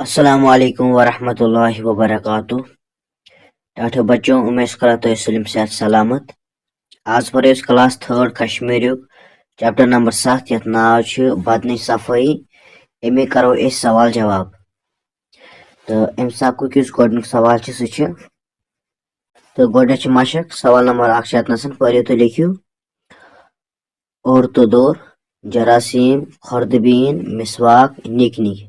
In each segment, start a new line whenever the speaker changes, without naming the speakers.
अस्सलामुअलैकुम वरहमतुल्लाहि वबरकातुह। टाठो बच्चों, उमेश करा तो सलिम सेहत सलामत। आज पर class third Kashmir chapter number 7 यथ नाव छ बदन सफाई। अमे करो सवाल जवाब। तो अम सबक गोडनुक सवाल तो गोडन मशक सवाल नंबर 1 पढ़ो तो लिखियो। औरतो दौर, जरासीम, खुर्दबीन, मिसवाक, निक निक।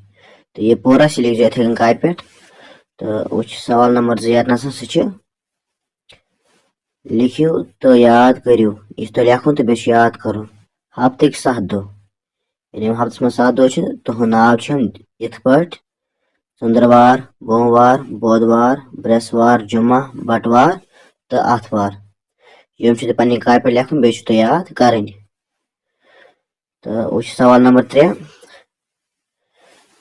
तो ये पूरा लिख इथे काय पे। तो वो सवाल नंबर 2 सह लिखियो तो याद करियो। यह तो लिखुन तो बेस याद कर। हफ्त 7 दो यानी हफ्त में 7 दो तुह नाव इत पे चंद्रवार, बोमवार, बुधवार, ब्रसवार, जुमा, बटवार तो आथवार। यम पे काय पे लिखुन बे तो याद कर। तो वो सवाल नंबर 3।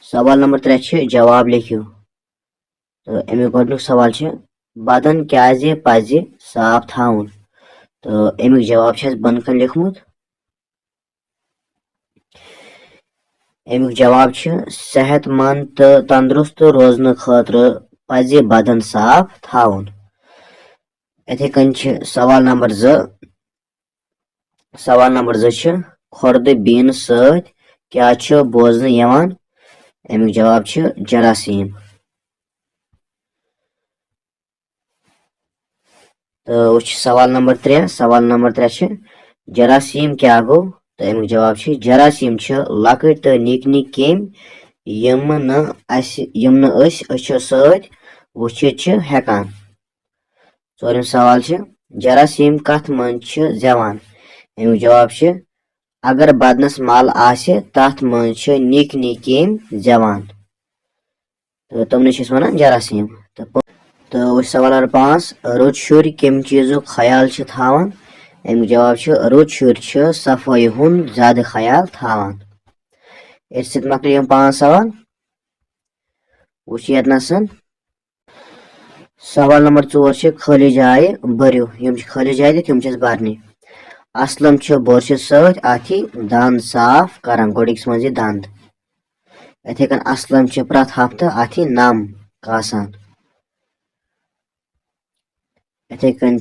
सवाल नंबर 3 जवाब लिखियो। तो अमे गोडनुक सवाल बदन क्या पज साफ थाउन। तो अमुक जवाब बन कन लिखमुत। अमुक जवाब सेहतमंद तो तंदुरुस्त रोजन खतर पज बदन साफ थाउन। इथे कन सवाल नंबर 2। सवाल नंबर 2 खुर्दबीन सत क्या बोजन यवान। अमुक जवाब जरासीम। तो सवाल नंबर 3। सवाल नंबर 3 जरासीम क्या गो। तो अमुक जवाब जरासीम लकट तो निक निक केम यम न अछो सत वुचित हेकान। 4 सवाल जरासीम कथ मन जवान। अमुक जवाब अगर बदनस मल आसे तथ मन निक निक केम जवान। तो तमने वन जरासीम। तो सवाल नंबर 5 रुत शुर कम चीजु ख्याल थावन। अमुक जवाब रुत शुर सफाई हुंद ज्यादा ख्याल थावन। इस मकल 5 सवाल। वो सवाल नंबर 4 खाली जाए भरियो। यम खाली जाए तम भरने। असलम बोरश सत अथी दंद साफ करान गोडिकस मज दंद। इथे कन असलम प्रत हफ्त अथी नम कासान। इथे कन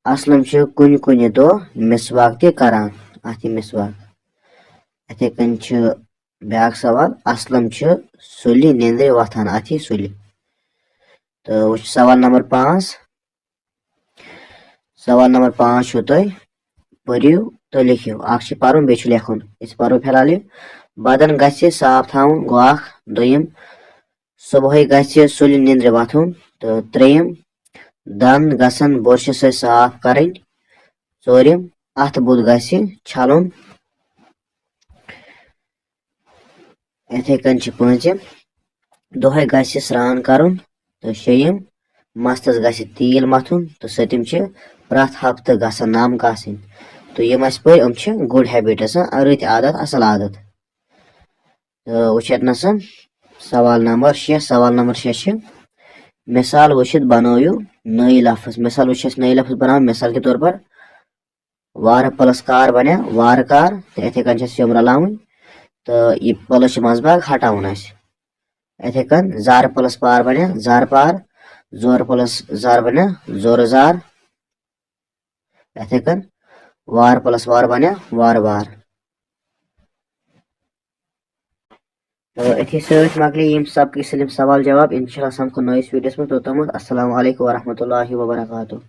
असलम कुन कुन दो मिसवाक ते करान अथी मिसवाक। इथे कन ब्याक सवाल असलम सुलि निंद्रे वथान अथी सुलि। तो सवाल नंबर 5। सवाल नंबर 5 तुम पढ़ियो तो लिखियो। अख पर्न बे लिखुन। इस पढ़ो फिलहाल बदन गि साफ थाउन गो अख। दोयम सुबह गि सुलि निंद्रे वथुन। तो त्रेयम दंद गसन बुरश सत साफ करन। 4 अथ बुध गि छलुन। इथे कन 5 दोहे गि स्रान करन। तो 6 मस्तस गि तेल मथुन। तो 7 प्रत हफ्त गसन नम कासन। तो यम पे गुड हैबिट्स रत आदत असल आदत। तो वो सवाल नंबर 6। सवाल नंबर 6 मिसाल वुचित बनोयु नई लफ्ज। मिसाल वुच नई लफ्ज बना मिसाल के तौर पर वार प्लस कार बने वारकार। तो इथे कन यम रलावन। तो यह प्लस मजबाग हटावन। इथे कन जार प्लस पार बने जार पार। जोर प्लस जार बने जोर जार। इथे कन वार प्लस वार बने वार वार। तो इथे सत मकल यम सबक सवाल जवाब। इंशाल्लाह समखो नयस वीडियोस में। तो तम अस्सलाम वालेकुम वरहमतुल्लाहि वबरकातुहू।